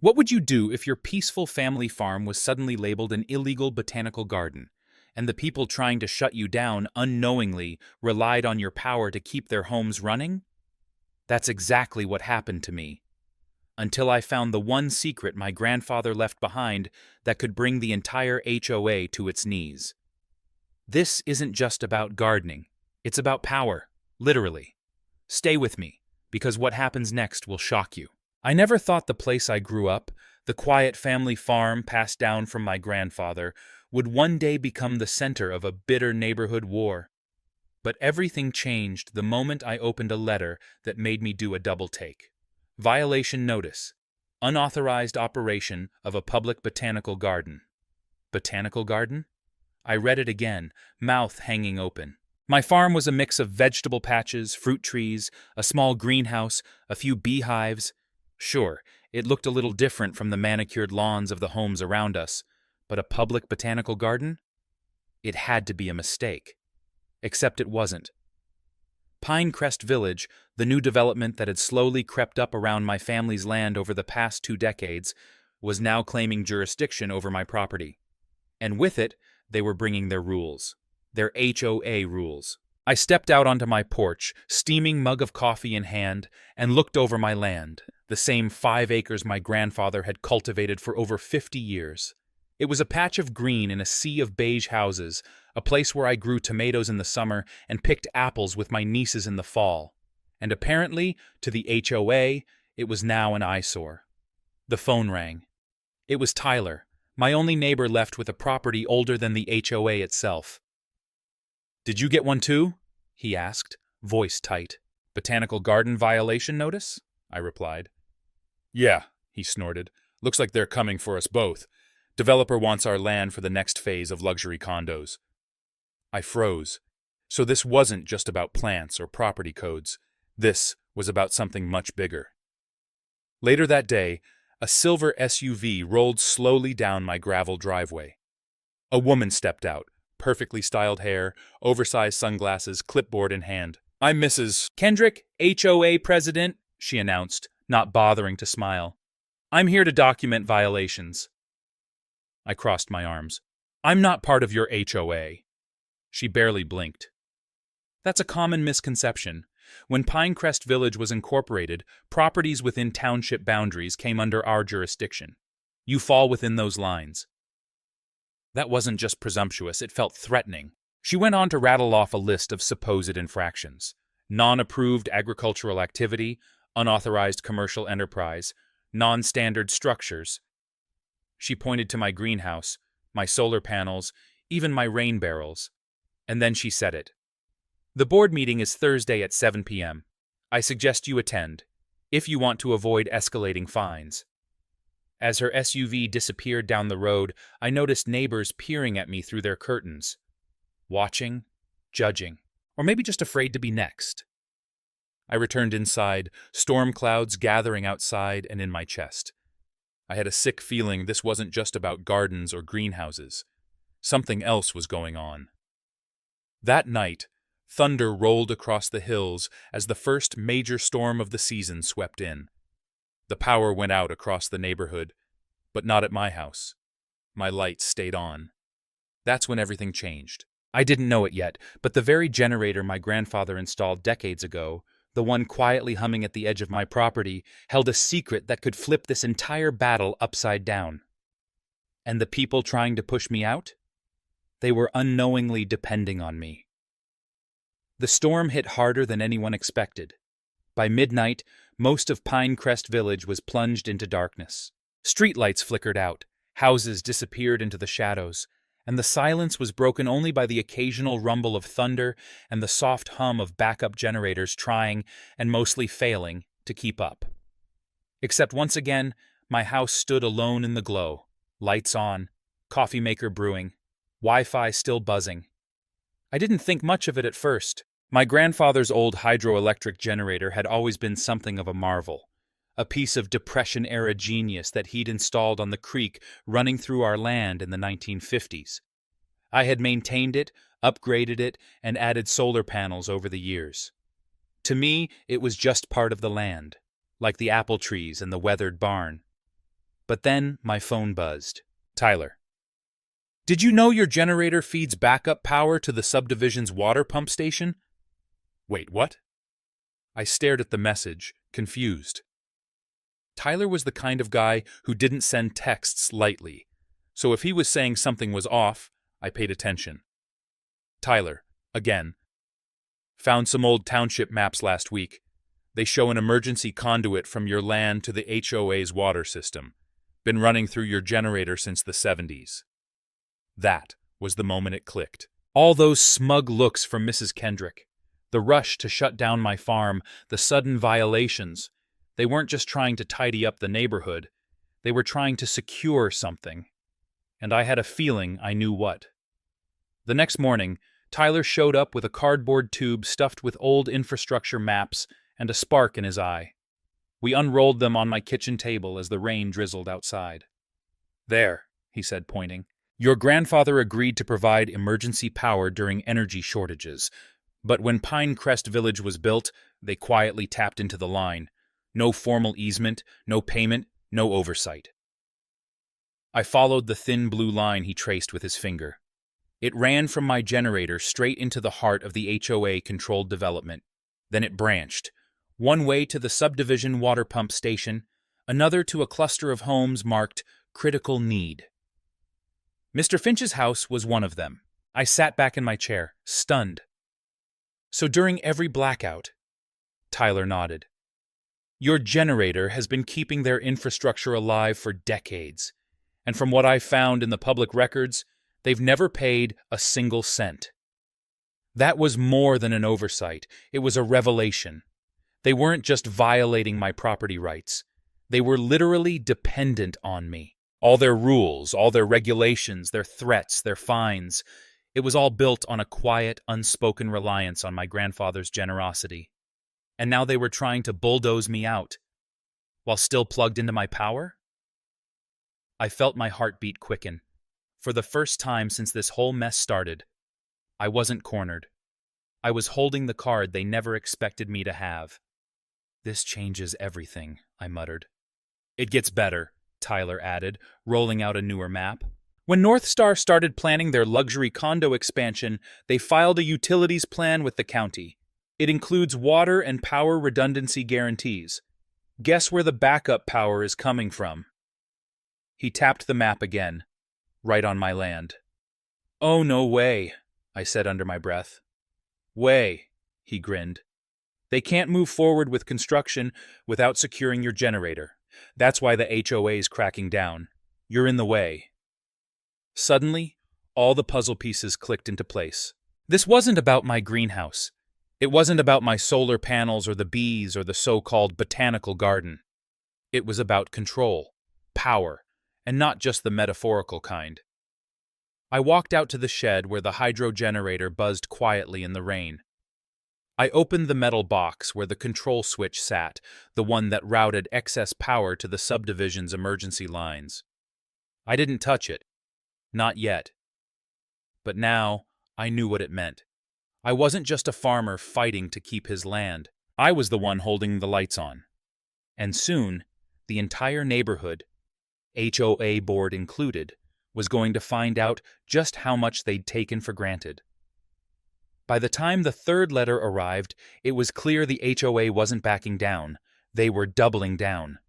What would you do if your peaceful family farm was suddenly labeled an illegal botanical garden, and the people trying to shut you down unknowingly relied on your power to keep their homes running? That's exactly what happened to me, until I found the one secret my grandfather left behind that could bring the entire HOA to its knees. This isn't just about gardening, it's about power, literally. Stay with me, because what happens next will shock you. I never thought the place I grew up, the quiet family farm passed down from my grandfather, would one day become the center of a bitter neighborhood war. But everything changed the moment I opened a letter that made me do a double take. Violation notice. Unauthorized operation of a public botanical garden. Botanical garden? I read it again, mouth hanging open. My farm was a mix of vegetable patches, fruit trees, a small greenhouse, a few beehives. Sure, it looked a little different from the manicured lawns of the homes around us, but a public botanical garden? It had to be a mistake. Except it wasn't. Pinecrest Village, the new development that had slowly crept up around my family's land over the past 2 decades, was now claiming jurisdiction over my property. And with it, they were bringing their rules. Their HOA rules. I stepped out onto my porch, steaming mug of coffee in hand, and looked over my land, the same 5 acres my grandfather had cultivated for over 50 years. It was a patch of green in a sea of beige houses, a place where I grew tomatoes in the summer and picked apples with my nieces in the fall. And apparently, to the HOA, it was now an eyesore. The phone rang. It was Tyler, my only neighbor left with a property older than the HOA itself. "Did you get one too?" he asked, voice tight. "Botanical garden violation notice?" I replied. "Yeah," he snorted. "Looks like they're coming for us both. Developer wants our land for the next phase of luxury condos." I froze. So this wasn't just about plants or property codes. This was about something much bigger. Later that day, a silver SUV rolled slowly down my gravel driveway. A woman stepped out, perfectly styled hair, oversized sunglasses, clipboard in hand. "I'm Mrs. Kendrick, HOA president," she announced, not bothering to smile. "I'm here to document violations." I crossed my arms. "I'm not part of your HOA." She barely blinked. That's a common misconception. When Pinecrest Village was incorporated, properties within township boundaries came under our jurisdiction. You fall within those lines. That wasn't just presumptuous, it felt threatening. She went on to rattle off a list of supposed infractions: non-approved agricultural activity, unauthorized commercial enterprise, non-standard structures. She pointed to my greenhouse, my solar panels, even my rain barrels. And then she said it. "The board meeting is Thursday at 7 p.m. I suggest you attend, if you want to avoid escalating fines." As her SUV disappeared down the road, I noticed neighbors peering at me through their curtains. Watching, judging, or maybe just afraid to be next. I returned inside, storm clouds gathering outside and in my chest. I had a sick feeling this wasn't just about gardens or greenhouses. Something else was going on. That night, thunder rolled across the hills as the first major storm of the season swept in. The power went out across the neighborhood, but not at my house. My lights stayed on. That's when everything changed. I didn't know it yet, but the very generator my grandfather installed decades ago, the one quietly humming at the edge of my property, held a secret that could flip this entire battle upside down. And the people trying to push me out? They were unknowingly depending on me. The storm hit harder than anyone expected. By midnight, most of Pinecrest Village was plunged into darkness. Streetlights flickered out, houses disappeared into the shadows, and the silence was broken only by the occasional rumble of thunder and the soft hum of backup generators trying, and mostly failing, to keep up. Except once again, my house stood alone in the glow, lights on, coffee maker brewing, Wi-Fi still buzzing. I didn't think much of it at first. My grandfather's old hydroelectric generator had always been something of a marvel, a piece of Depression-era genius that he'd installed on the creek running through our land in the 1950s. I had maintained it, upgraded it, and added solar panels over the years. To me, it was just part of the land, like the apple trees and the weathered barn. But then my phone buzzed. Tyler, did you know your generator feeds backup power to the subdivision's water pump station? Wait, what? I stared at the message, confused. Tyler was the kind of guy who didn't send texts lightly, so if he was saying something was off, I paid attention. Tyler, again. Found some old township maps last week. They show an emergency conduit from your land to the HOA's water system. Been running through your generator since the 70s. That was the moment it clicked. All those smug looks from Mrs. Kendrick. The rush to shut down my farm, the sudden violations. They weren't just trying to tidy up the neighborhood. They were trying to secure something. And I had a feeling I knew what. The next morning, Tyler showed up with a cardboard tube stuffed with old infrastructure maps and a spark in his eye. We unrolled them on my kitchen table as the rain drizzled outside. There, he said, pointing. Your grandfather agreed to provide emergency power during energy shortages, but when Pinecrest Village was built, they quietly tapped into the line. No formal easement, no payment, no oversight. I followed the thin blue line he traced with his finger. It ran from my generator straight into the heart of the HOA-controlled development. Then it branched, one way to the subdivision water pump station, another to a cluster of homes marked critical need. Mr. Finch's house was one of them. I sat back in my chair, stunned. So during every blackout, Tyler nodded. Your generator has been keeping their infrastructure alive for decades, and from what I've found in the public records, they've never paid a single cent. That was more than an oversight. It was a revelation. They weren't just violating my property rights. They were literally dependent on me. All their rules, all their regulations, their threats, their fines, it was all built on a quiet, unspoken reliance on my grandfather's generosity. And now they were trying to bulldoze me out, while still plugged into my power? I felt my heartbeat quicken. For the first time since this whole mess started, I wasn't cornered. I was holding the card they never expected me to have. This changes everything, I muttered. It gets better, Tyler added, rolling out a newer map. When North Star started planning their luxury condo expansion, they filed a utilities plan with the county. It includes water and power redundancy guarantees. Guess where the backup power is coming from? He tapped the map again, right on my land. Oh, no way, I said under my breath. Way, he grinned. They can't move forward with construction without securing your generator. That's why the HOA's cracking down. You're in the way. Suddenly, all the puzzle pieces clicked into place. This wasn't about my greenhouse. It wasn't about my solar panels or the bees or the so-called Botanical Garden. It was about control, power, and not just the metaphorical kind. I walked out to the shed where the hydro generator buzzed quietly in the rain. I opened the metal box where the control switch sat, the one that routed excess power to the subdivision's emergency lines. I didn't touch it. Not yet. But now, I knew what it meant. I wasn't just a farmer fighting to keep his land. I was the one holding the lights on. And soon, the entire neighborhood, HOA board included, was going to find out just how much they'd taken for granted. By the time the third letter arrived, it was clear the HOA wasn't backing down. They were doubling down.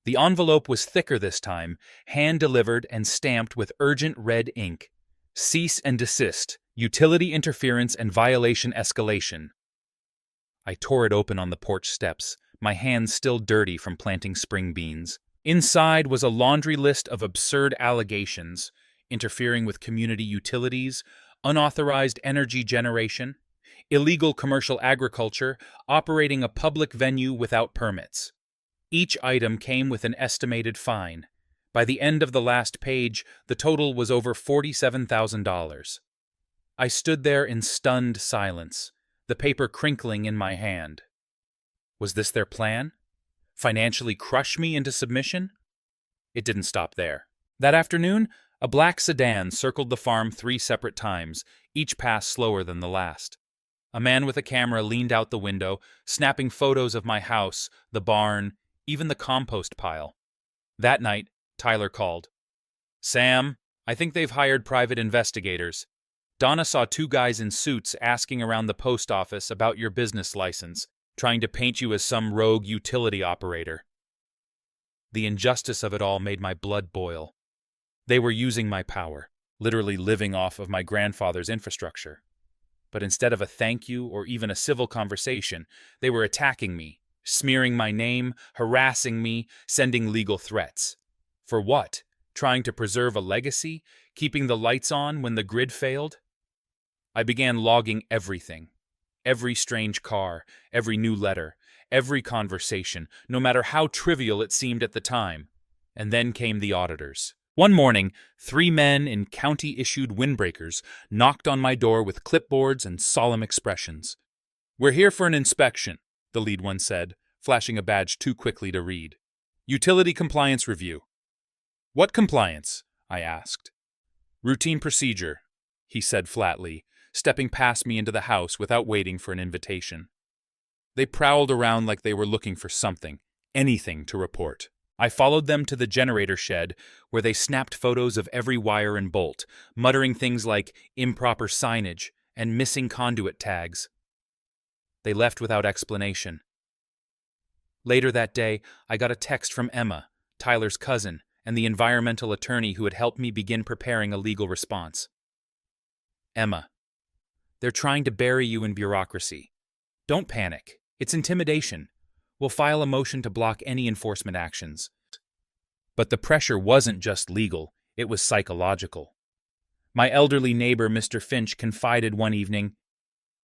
The envelope was thicker this time, hand-delivered and stamped with urgent red ink. Cease and desist. Utility interference and violation escalation. I tore it open on the porch steps, my hands still dirty from planting spring beans. Inside was a laundry list of absurd allegations, interfering with community utilities, unauthorized energy generation, illegal commercial agriculture, operating a public venue without permits. Each item came with an estimated fine. By the end of the last page, the total was over $47,000. I stood there in stunned silence, the paper crinkling in my hand. Was this their plan? Financially crush me into submission? It didn't stop there. That afternoon, a black sedan circled the farm 3 separate times, each pass slower than the last. A man with a camera leaned out the window, snapping photos of my house, the barn, even the compost pile. That night, Tyler called. Sam, I think they've hired private investigators. Donna saw two guys in suits asking around the post office about your business license, trying to paint you as some rogue utility operator. The injustice of it all made my blood boil. They were using my power, literally living off of my grandfather's infrastructure. But instead of a thank you or even a civil conversation, they were attacking me, smearing my name, harassing me, sending legal threats. For what? Trying to preserve a legacy? Keeping the lights on when the grid failed? I began logging everything. Every strange car, every new letter, every conversation, no matter how trivial it seemed at the time. And then came the auditors. One morning, 3 men in county-issued windbreakers knocked on my door with clipboards and solemn expressions. "We're here for an inspection," the lead one said, flashing a badge too quickly to read. "Utility compliance review." "What compliance?" I asked. "Routine procedure," he said flatly, stepping past me into the house without waiting for an invitation. They prowled around like they were looking for something, anything to report. I followed them to the generator shed, where they snapped photos of every wire and bolt, muttering things like improper signage and missing conduit tags. They left without explanation. Later that day, I got a text from Emma, Tyler's cousin, and the environmental attorney who had helped me begin preparing a legal response. "Emma, they're trying to bury you in bureaucracy. Don't panic. It's intimidation. We'll file a motion to block any enforcement actions." But the pressure wasn't just legal, it was psychological. My elderly neighbor, Mr. Finch, confided one evening,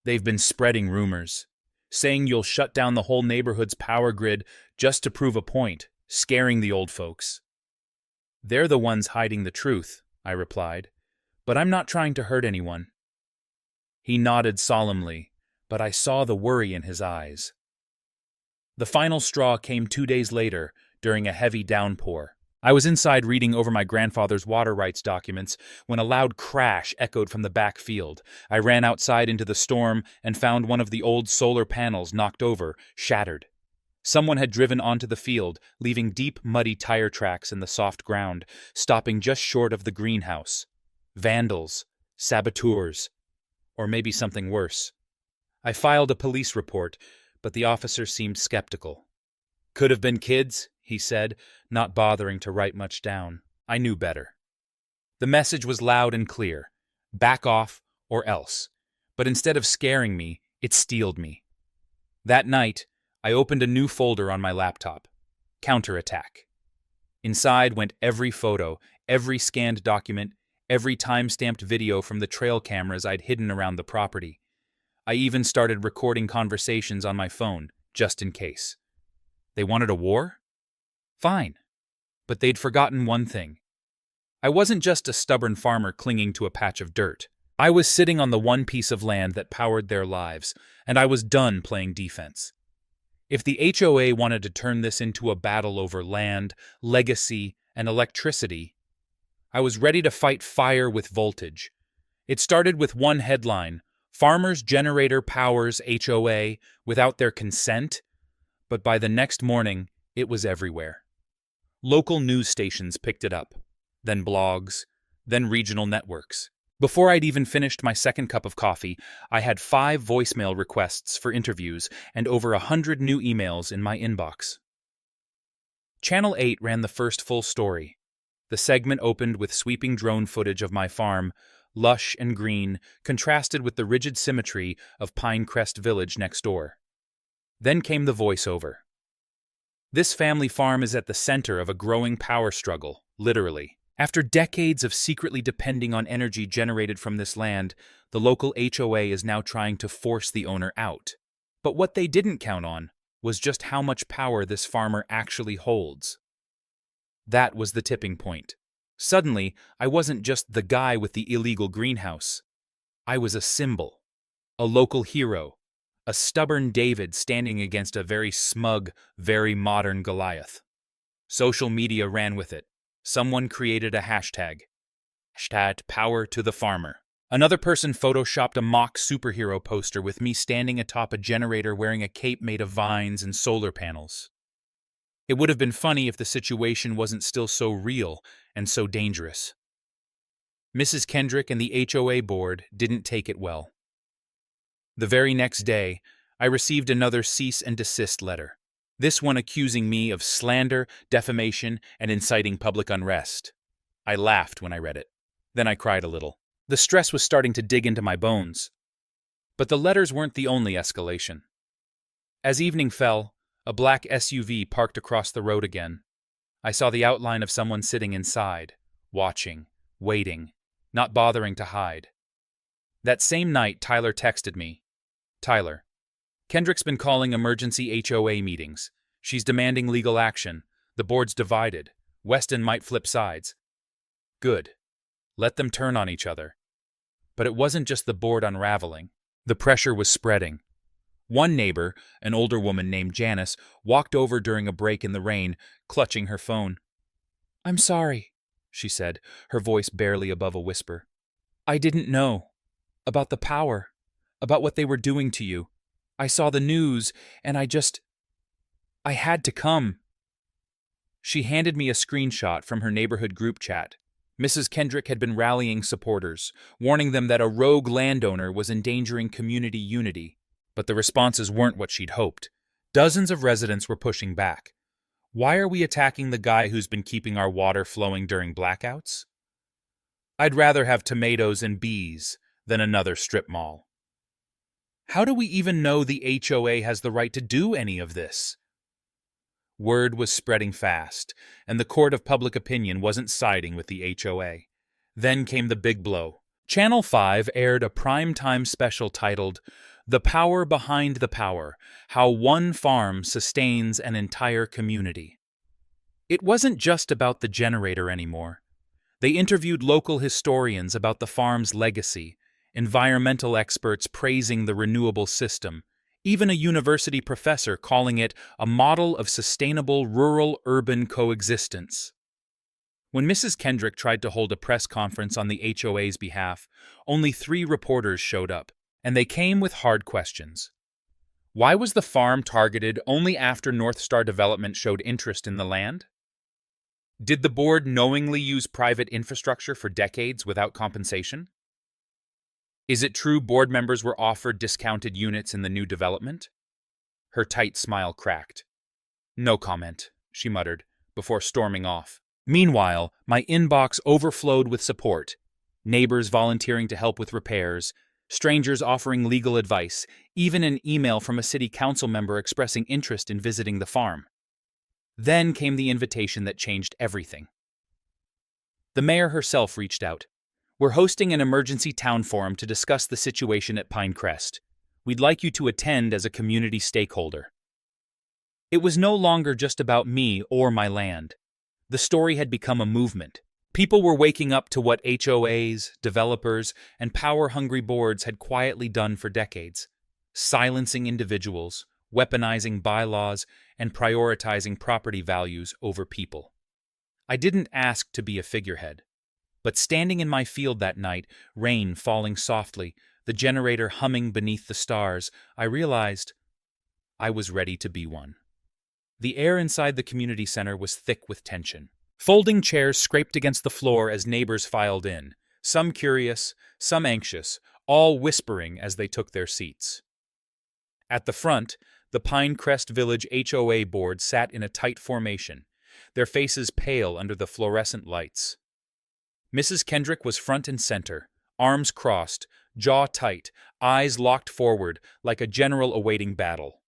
"They've been spreading rumors, saying you'll shut down the whole neighborhood's power grid just to prove a point, scaring the old folks." "They're the ones hiding the truth," I replied, "but I'm not trying to hurt anyone." He nodded solemnly, but I saw the worry in his eyes. The final straw came 2 days later, during a heavy downpour. I was inside reading over my grandfather's water rights documents when a loud crash echoed from the back field. I ran outside into the storm and found one of the old solar panels knocked over, shattered. Someone had driven onto the field, leaving deep, muddy tire tracks in the soft ground, stopping just short of the greenhouse. Vandals, saboteurs, or maybe something worse. I filed a police report, but the officer seemed skeptical. "Could have been kids," he said, not bothering to write much down. I knew better. The message was loud and clear: back off or else. But instead of scaring me, it steeled me. That night, I opened a new folder on my laptop. Counterattack. Inside went every photo, every scanned document, every time-stamped video from the trail cameras I'd hidden around the property. I even started recording conversations on my phone, just in case. They wanted a war? Fine. But they'd forgotten one thing. I wasn't just a stubborn farmer clinging to a patch of dirt. I was sitting on the one piece of land that powered their lives, and I was done playing defense. If the HOA wanted to turn this into a battle over land, legacy, and electricity, I was ready to fight fire with voltage. It started with one headline: "Farmers Generator Powers HOA without their consent," but by the next morning, it was everywhere. Local news stations picked it up, then blogs, then regional networks. Before I'd even finished my second cup of coffee, I had 5 voicemail requests for interviews and over 100 new emails in my inbox. Channel 8 ran the first full story. The segment opened with sweeping drone footage of my farm, lush and green, contrasted with the rigid symmetry of Pinecrest Village next door. Then came the voiceover. "This family farm is at the center of a growing power struggle, literally. After decades of secretly depending on energy generated from this land, the local HOA is now trying to force the owner out. But what they didn't count on was just how much power this farmer actually holds." That was the tipping point. Suddenly, I wasn't just the guy with the illegal greenhouse. I was a symbol, a local hero, a stubborn David standing against a very smug, very modern Goliath. Social media ran with it. Someone created a hashtag. #PowerToTheFarmer. Another person photoshopped a mock superhero poster with me standing atop a generator wearing a cape made of vines and solar panels. It would have been funny if the situation wasn't still so real and so dangerous. Mrs. Kendrick and the HOA board didn't take it well. The very next day, I received another cease and desist letter, this one accusing me of slander, defamation, and inciting public unrest. I laughed when I read it. Then I cried a little. The stress was starting to dig into my bones. But the letters weren't the only escalation. As evening fell, a black SUV parked across the road again. I saw the outline of someone sitting inside, watching, waiting, not bothering to hide. That same night, Tyler texted me. Tyler, Kendrick's been calling emergency HOA meetings. She's demanding legal action. The board's divided. Weston might flip sides. Good. Let them turn on each other. But it wasn't just the board unraveling. The pressure was spreading. One neighbor, an older woman named Janice, walked over during a break in the rain, clutching her phone. "I'm sorry," she said, her voice barely above a whisper. "I didn't know. About the power. About what they were doing to you. I saw the news, and I had to come." She handed me a screenshot from her neighborhood group chat. Mrs. Kendrick had been rallying supporters, warning them that a rogue landowner was endangering community unity. But the responses weren't what she'd hoped. Dozens of residents were pushing back. Why are we attacking the guy who's been keeping our water flowing during blackouts? I'd rather have tomatoes and bees than another strip mall. How do we even know the HOA has the right to do any of this? Word was spreading fast, and the court of public opinion wasn't siding with the HOA. Then came the big blow. Channel 5 aired a primetime special titled, "The Power Behind the Power: How One Farm Sustains an Entire Community." It wasn't just about the generator anymore. They interviewed local historians about the farm's legacy, environmental experts praising the renewable system, even a university professor calling it a model of sustainable rural-urban coexistence. When Mrs. Kendrick tried to hold a press conference on the HOA's behalf, only 3 reporters showed up, and they came with hard questions. Why was the farm targeted only after North Star Development showed interest in the land? Did the board knowingly use private infrastructure for decades without compensation? Is it true board members were offered discounted units in the new development? Her tight smile cracked. "No comment," she muttered, before storming off. Meanwhile, my inbox overflowed with support. Neighbors volunteering to help with repairs, strangers offering legal advice, even an email from a city council member expressing interest in visiting the farm. Then came the invitation that changed everything. The mayor herself reached out. "We're hosting an emergency town forum to discuss the situation at Pinecrest. We'd like you to attend as a community stakeholder." It was no longer just about me or my land. The story had become a movement. People were waking up to what HOAs, developers, and power-hungry boards had quietly done for decades, silencing individuals, weaponizing bylaws, and prioritizing property values over people. I didn't ask to be a figurehead. But standing in my field that night, rain falling softly, the generator humming beneath the stars, I realized I was ready to be one. The air inside the community center was thick with tension. Folding chairs scraped against the floor as neighbors filed in, some curious, some anxious, all whispering as they took their seats. At the front, the Pinecrest Village HOA board sat in a tight formation, their faces pale under the fluorescent lights. Mrs. Kendrick was front and center, arms crossed, jaw tight, eyes locked forward like a general awaiting battle.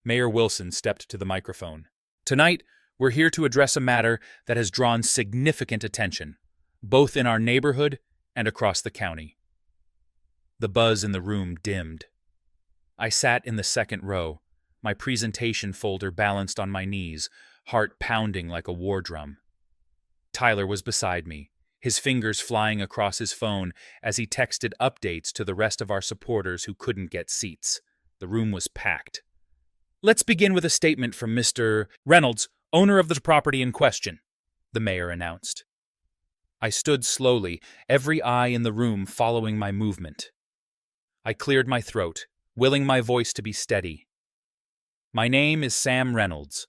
Mayor Wilson stepped to the microphone. "Tonight, we're here to address a matter that has drawn significant attention, both in our neighborhood and across the county." The buzz in the room dimmed. I sat in the second row, my presentation folder balanced on my knees, heart pounding like a war drum. Tyler was beside me, his fingers flying across his phone as he texted updates to the rest of our supporters who couldn't get seats. The room was packed. "Let's begin with a statement from Mr. Reynolds, owner of the property in question," the mayor announced. I stood slowly, every eye in the room following my movement. I cleared my throat, willing my voice to be steady. "My name is Sam Reynolds.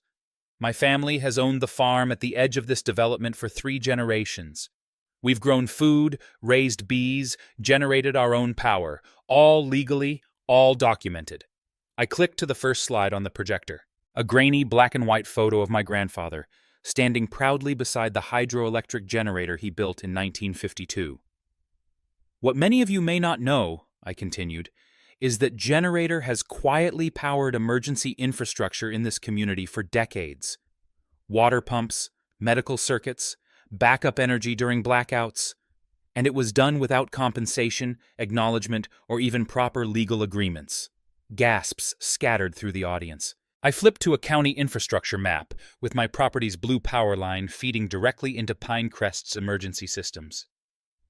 My family has owned the farm at the edge of this development for 3 generations. We've grown food, raised bees, generated our own power, all legally, all documented. I clicked to the first slide on the projector, a grainy black and white photo of my grandfather, standing proudly beside the hydroelectric generator he built in 1952. What many of you may not know, I continued, is that generator has quietly powered emergency infrastructure in this community for decades. Water pumps, medical circuits, backup energy during blackouts, and it was done without compensation, acknowledgement, or even proper legal agreements. Gasps scattered through the audience. I flipped to a county infrastructure map, with my property's blue power line feeding directly into Pinecrest's emergency systems.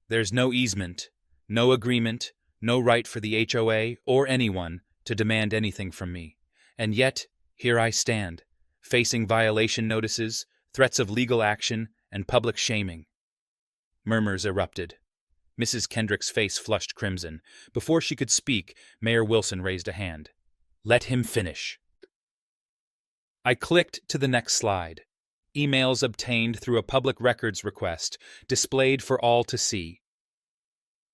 There's no easement, no agreement, no right for the HOA or anyone to demand anything from me. And yet, here I stand, facing violation notices, threats of legal action, and public shaming. Murmurs erupted. Mrs. Kendrick's face flushed crimson. Before she could speak, Mayor Wilson raised a hand. Let him finish. I clicked to the next slide. Emails obtained through a public records request, displayed for all to see.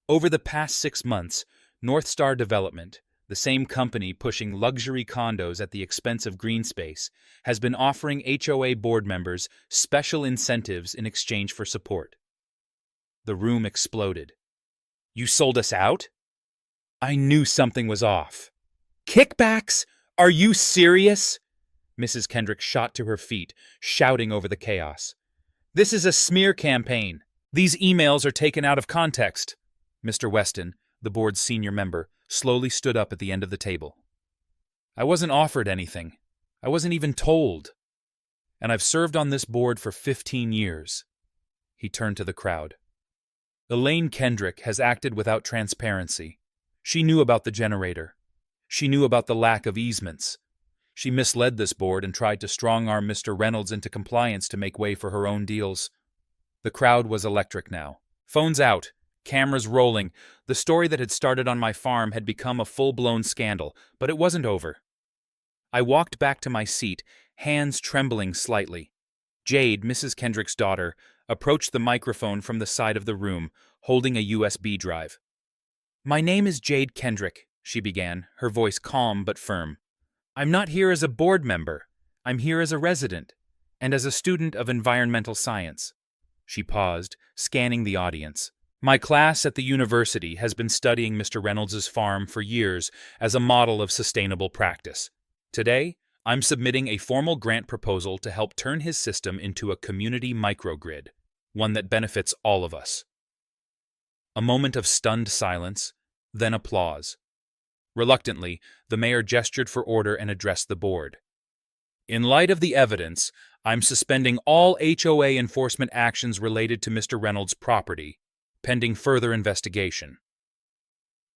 Over the past 6 months, North Star Development, the same company pushing luxury condos at the expense of green space, has been offering HOA board members special incentives in exchange for support. The room exploded. You sold us out? I knew something was off. Kickbacks? Are you serious? Mrs. Kendrick shot to her feet, shouting over the chaos. This is a smear campaign. These emails are taken out of context. Mr. Weston, the board's senior member, slowly stood up at the end of the table. I wasn't offered anything. I wasn't even told. And I've served on this board for 15 years. He turned to the crowd. Elaine Kendrick has acted without transparency. She knew about the generator. She knew about the lack of easements. She misled this board and tried to strong-arm Mr. Reynolds into compliance to make way for her own deals. The crowd was electric now. Phones out, cameras rolling. The story that had started on my farm had become a full-blown scandal, but it wasn't over. I walked back to my seat, hands trembling slightly. Jade, Mrs. Kendrick's daughter, approached the microphone from the side of the room, holding a USB drive. My name is Jade Kendrick, she began, her voice calm but firm. I'm not here as a board member. I'm here as a resident, and as a student of environmental science. She paused, scanning the audience. My class at the university has been studying Mr. Reynolds' farm for years as a model of sustainable practice. Today, I'm submitting a formal grant proposal to help turn his system into a community microgrid, one that benefits all of us. A moment of stunned silence, then applause. Reluctantly, the mayor gestured for order and addressed the board. In light of the evidence, I'm suspending all HOA enforcement actions related to Mr. Reynolds' property, pending further investigation.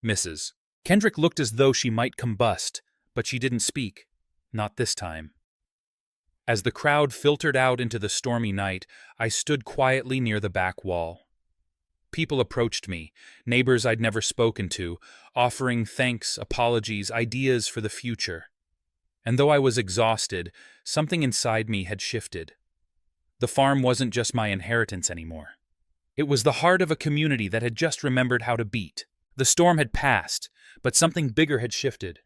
Mrs. Kendrick looked as though she might combust, but she didn't speak. Not this time. As the crowd filtered out into the stormy night, I stood quietly near the back wall. People approached me, neighbors I'd never spoken to, offering thanks, apologies, ideas for the future. And though I was exhausted, something inside me had shifted. The farm wasn't just my inheritance anymore. It was the heart of a community that had just remembered how to beat. The storm had passed, but something bigger had shifted.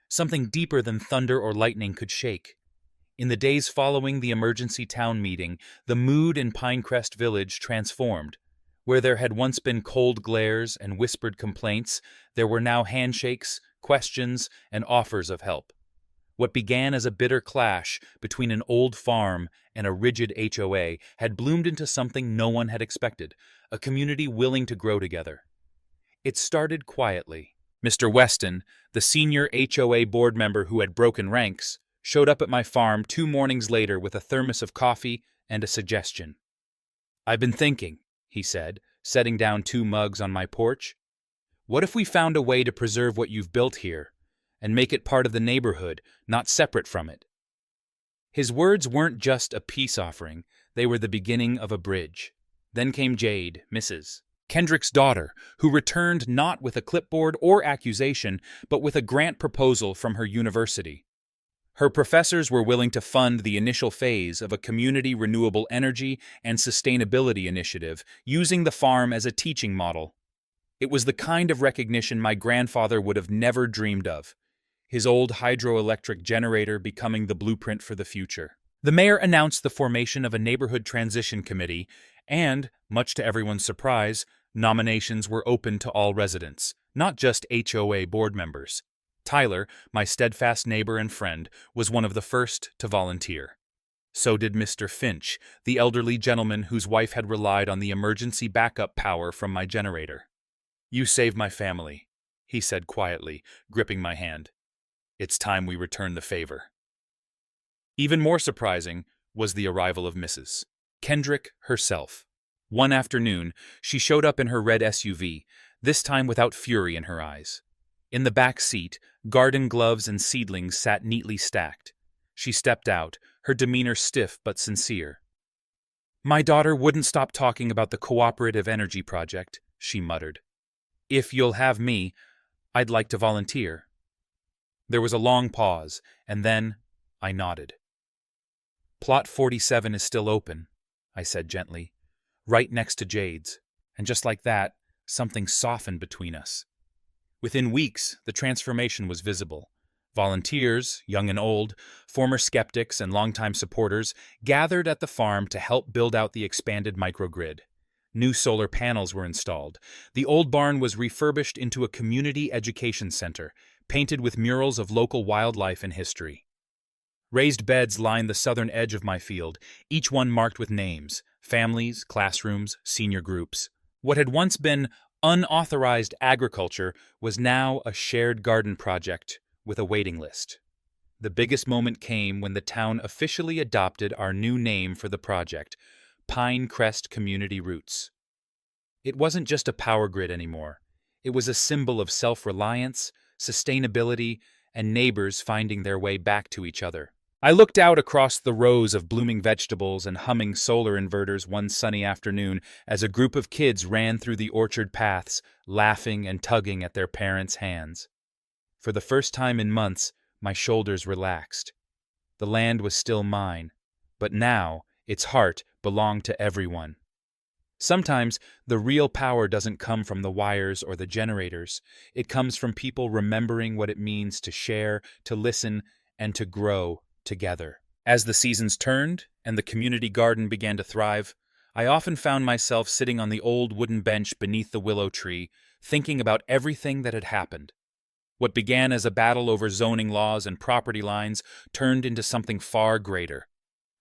Something deeper than thunder or lightning could shake. In the days following the emergency town meeting, the mood in Pinecrest Village transformed. Where there had once been cold glares and whispered complaints, there were now handshakes, questions, and offers of help. What began as a bitter clash between an old farm and a rigid HOA had bloomed into something no one had expected, a community willing to grow together. It started quietly. Mr. Weston, the senior HOA board member who had broken ranks, showed up at my farm 2 mornings later with a thermos of coffee and a suggestion. I've been thinking, he said, setting down 2 mugs on my porch. What if we found a way to preserve what you've built here, and make it part of the neighborhood, not separate from it? His words weren't just a peace offering, they were the beginning of a bridge. Then came Jade, Mrs. Kendrick's daughter, who returned not with a clipboard or accusation, but with a grant proposal from her university. Her professors were willing to fund the initial phase of a community renewable energy and sustainability initiative, using the farm as a teaching model. It was the kind of recognition my grandfather would have never dreamed of, his old hydroelectric generator becoming the blueprint for the future. The mayor announced the formation of a neighborhood transition committee, and, much to everyone's surprise, nominations were open to all residents, not just HOA board members. Tyler, my steadfast neighbor and friend, was one of the first to volunteer. So did Mr. Finch, the elderly gentleman whose wife had relied on the emergency backup power from my generator. "You saved my family," he said quietly, gripping my hand. "It's time we return the favor." Even more surprising was the arrival of Mrs. Kendrick herself. One afternoon, she showed up in her red SUV, this time without fury in her eyes. In the back seat, garden gloves and seedlings sat neatly stacked. She stepped out, her demeanor stiff but sincere. "My daughter wouldn't stop talking about the cooperative energy project," she muttered. "If you'll have me, I'd like to volunteer." There was a long pause, and then I nodded. "Plot 47 is still open," I said gently, "right next to Jade's." And just like that, something softened between us. Within weeks, the transformation was visible. Volunteers, young and old, former skeptics and longtime supporters, gathered at the farm to help build out the expanded microgrid. New solar panels were installed. The old barn was refurbished into a community education center, painted with murals of local wildlife and history. Raised beds lined the southern edge of my field, each one marked with names, families, classrooms, senior groups. What had once been unauthorized agriculture was now a shared garden project with a waiting list. The biggest moment came when the town officially adopted our new name for the project, Pinecrest Community Roots. It wasn't just a power grid anymore. It was a symbol of self-reliance, sustainability, and neighbors finding their way back to each other. I looked out across the rows of blooming vegetables and humming solar inverters one sunny afternoon as a group of kids ran through the orchard paths, laughing and tugging at their parents' hands. For the first time in months, my shoulders relaxed. The land was still mine, but now its heart belonged to everyone. Sometimes the real power doesn't come from the wires or the generators. It comes from people remembering what it means to share, to listen, and to grow together. As the seasons turned and the community garden began to thrive, I often found myself sitting on the old wooden bench beneath the willow tree, thinking about everything that had happened. What began as a battle over zoning laws and property lines turned into something far greater.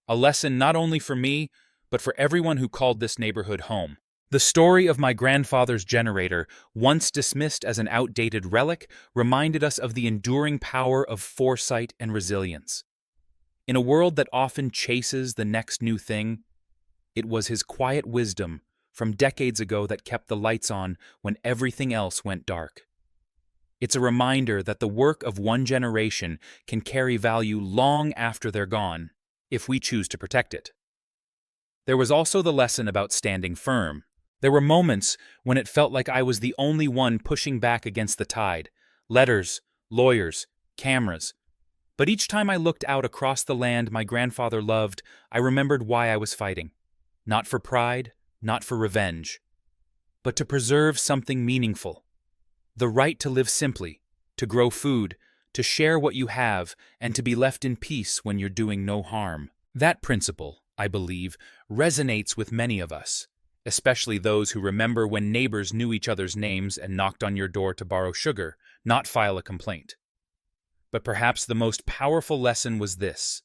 A lesson not only for me, but for everyone who called this neighborhood home. The story of my grandfather's generator, once dismissed as an outdated relic, reminded us of the enduring power of foresight and resilience. In a world that often chases the next new thing, it was his quiet wisdom from decades ago that kept the lights on when everything else went dark. It's a reminder that the work of one generation can carry value long after they're gone, if we choose to protect it. There was also the lesson about standing firm. There were moments when it felt like I was the only one pushing back against the tide. Letters, lawyers, cameras. But each time I looked out across the land my grandfather loved, I remembered why I was fighting. Not for pride, not for revenge, but to preserve something meaningful. The right to live simply, to grow food, to share what you have, and to be left in peace when you're doing no harm. That principle, I believe, resonates with many of us, especially those who remember when neighbors knew each other's names and knocked on your door to borrow sugar, not file a complaint. But perhaps the most powerful lesson was this: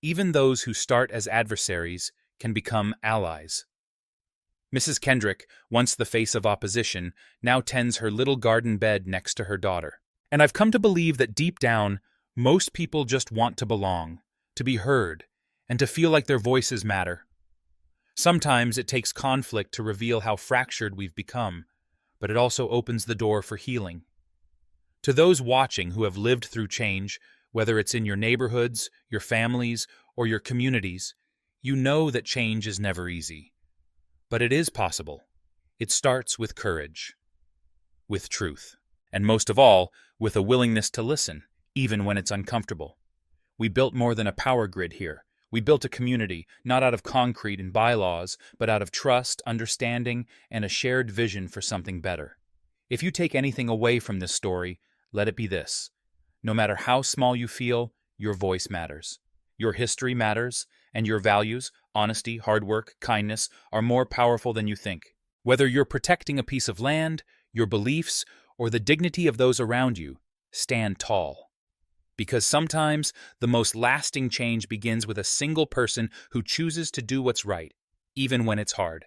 even those who start as adversaries can become allies. Mrs. Kendrick, once the face of opposition, now tends her little garden bed next to her daughter. And I've come to believe that deep down, most people just want to belong, to be heard, and to feel like their voices matter. Sometimes it takes conflict to reveal how fractured we've become, but it also opens the door for healing. To those watching who have lived through change, whether it's in your neighborhoods, your families, or your communities, you know that change is never easy. But it is possible. It starts with courage, with truth, and most of all, with a willingness to listen, even when it's uncomfortable. We built more than a power grid here. We built a community, not out of concrete and bylaws, but out of trust, understanding, and a shared vision for something better. If you take anything away from this story, let it be this. No matter how small you feel, your voice matters. Your history matters, and your values, honesty, hard work, kindness, are more powerful than you think. Whether you're protecting a piece of land, your beliefs, or the dignity of those around you, stand tall. Because sometimes the most lasting change begins with a single person who chooses to do what's right, even when it's hard.